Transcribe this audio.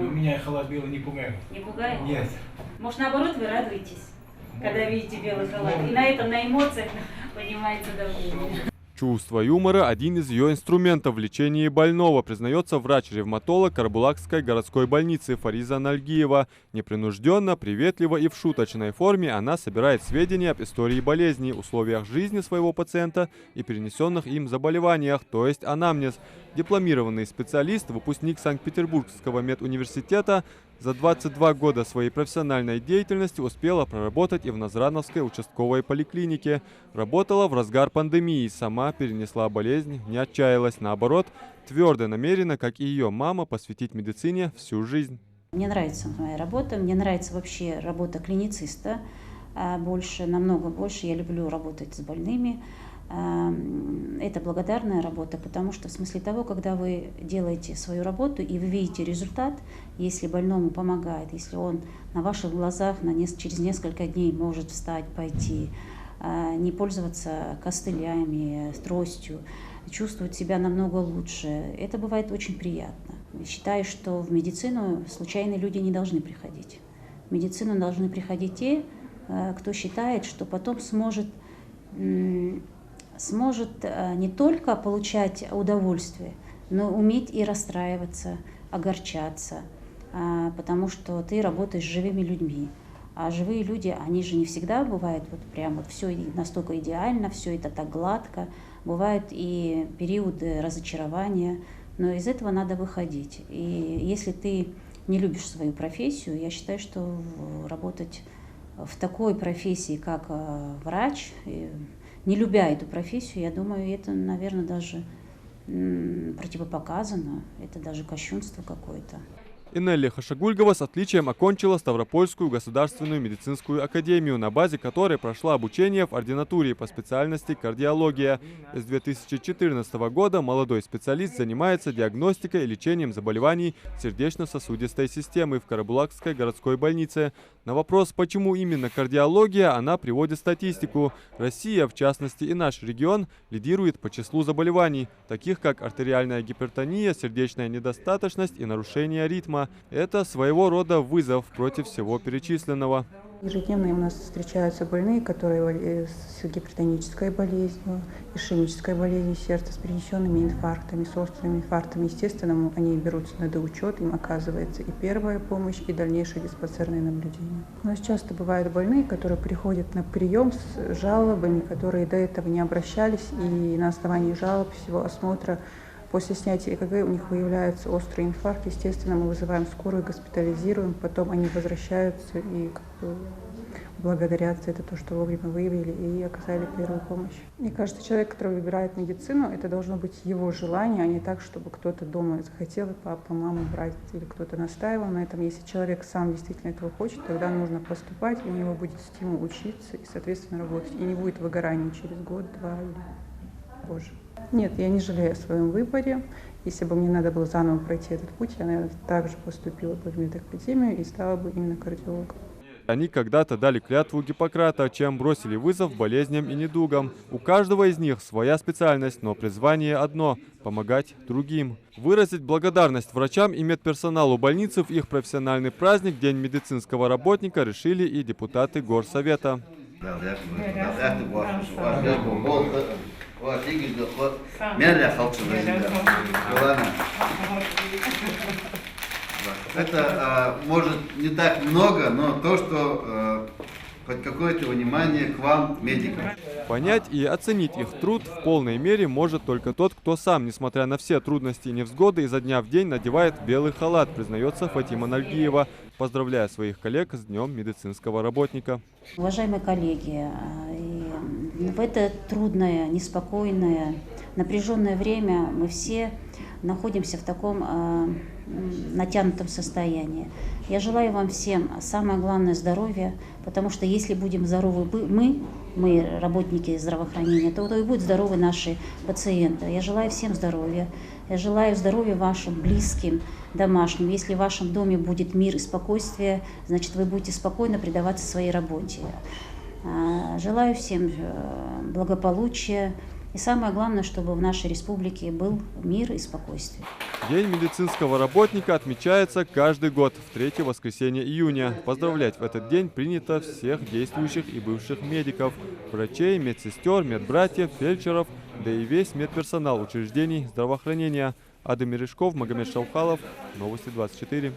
меня халат белый не пугает. Не пугает? Нет. Может, наоборот, вы радуетесь, когда видите белый халат? И на этом, на эмоциях поднимается давление. Чувство юмора – один из ее инструментов в лечении больного, признается врач-ревматолог Карабулакской городской больницы Фариза Нальгиева. Непринужденно, приветливо и в шуточной форме она собирает сведения об истории болезни, условиях жизни своего пациента и перенесенных им заболеваниях, то есть анамнез. Дипломированный специалист, выпускник Санкт-Петербургского медуниверситета, за 22 года своей профессиональной деятельности успела проработать и в Назрановской участковой поликлинике. Работала в разгар пандемии, сама перенесла болезнь, не отчаялась. Наоборот, твердо намерена, как и ее мама, посвятить медицине всю жизнь. Мне нравится моя работа, мне нравится вообще работа клинициста. Намного больше я люблю работать с больными. Это благодарная работа, потому что в смысле того, когда вы делаете свою работу и вы видите результат, если больному помогает, если он на ваших глазах через несколько дней может встать, пойти, не пользоваться костылями, тростью, чувствовать себя намного лучше, это бывает очень приятно. Считаю, что в медицину случайные люди не должны приходить. В медицину должны приходить те, кто считает, что потом сможет не только получать удовольствие, но уметь и расстраиваться, огорчаться, потому что ты работаешь с живыми людьми. А живые люди, они же не всегда бывают все настолько идеально, все это так гладко. Бывают и периоды разочарования, но из этого надо выходить. И если ты не любишь свою профессию, я считаю, что работать в такой профессии, как врач, не любя эту профессию, я думаю, это, наверное, даже противопоказано, это даже кощунство какое-то. Инелли Хашагульгова с отличием окончила Ставропольскую государственную медицинскую академию, на базе которой прошла обучение в ординатуре по специальности кардиология. С 2014 года молодой специалист занимается диагностикой и лечением заболеваний сердечно-сосудистой системы в Карабулакской городской больнице. На вопрос, почему именно кардиология, она приводит статистику. Россия, в частности и наш регион, лидирует по числу заболеваний, таких как артериальная гипертония, сердечная недостаточность и нарушение ритма. Это своего рода вызов против всего перечисленного. Ежедневно у нас встречаются больные, которые с гипертонической болезнью, ишемической болезнью сердца, с перенесенными инфарктами, с острыми инфарктами. Естественно, они берутся на доучет, им оказывается и первая помощь, и дальнейшее диспансерное наблюдение. У нас часто бывают больные, которые приходят на прием с жалобами, которые до этого не обращались, и на основании жалоб, всего осмотра, после снятия ЭКГ у них выявляется острый инфаркт. Естественно, мы вызываем скорую, госпитализируем, потом они возвращаются и благодарят за это, что вовремя выявили и оказали первую помощь. Мне кажется, человек, который выбирает медицину, это должно быть его желание, а не так, чтобы кто-то дома захотел, папа, мама, брать, или кто-то настаивал на этом. Если человек сам действительно этого хочет, тогда нужно поступать, и у него будет стимул учиться и, соответственно, работать. И не будет выгорания через год, два или позже. Нет, я не жалею о своем выборе. Если бы мне надо было заново пройти этот путь, я, наверное, также поступила бы в медакадемию и стала бы именно кардиологом. Они когда-то дали клятву Гиппократа, чем бросили вызов болезням и недугам. У каждого из них своя специальность, но призвание одно – помогать другим. Выразить благодарность врачам и медперсоналу больницы в их профессиональный праздник, День медицинского работника, решили и депутаты Горсовета. Это может не так много, но то, что хоть какое-то внимание к вам, медикам. Понять и оценить их труд в полной мере может только тот, кто сам, несмотря на все трудности и невзгоды, изо дня в день надевает белый халат, признается Фатима Нальгиева, поздравляя своих коллег с Днем медицинского работника. Уважаемые коллеги, в это трудное, неспокойное, напряженное время мы все находимся в таком натянутом состоянии. Я желаю вам всем самое главное здоровья, потому что если будем здоровы мы работники здравоохранения, то и будут здоровы наши пациенты. Я желаю всем здоровья. Я желаю здоровья вашим близким, домашним. Если в вашем доме будет мир и спокойствие, значит, вы будете спокойно предаваться своей работе. Желаю всем благополучия, И самое главное, чтобы в нашей республике был мир и спокойствие. День медицинского работника отмечается каждый год в 3 воскресенье июня. Поздравлять в этот день принято всех действующих и бывших медиков, врачей, медсестер, медбратьев, фельдшеров, да и весь медперсонал учреждений здравоохранения. Адам Мережков, Магомед Шалхалов, Новости 24.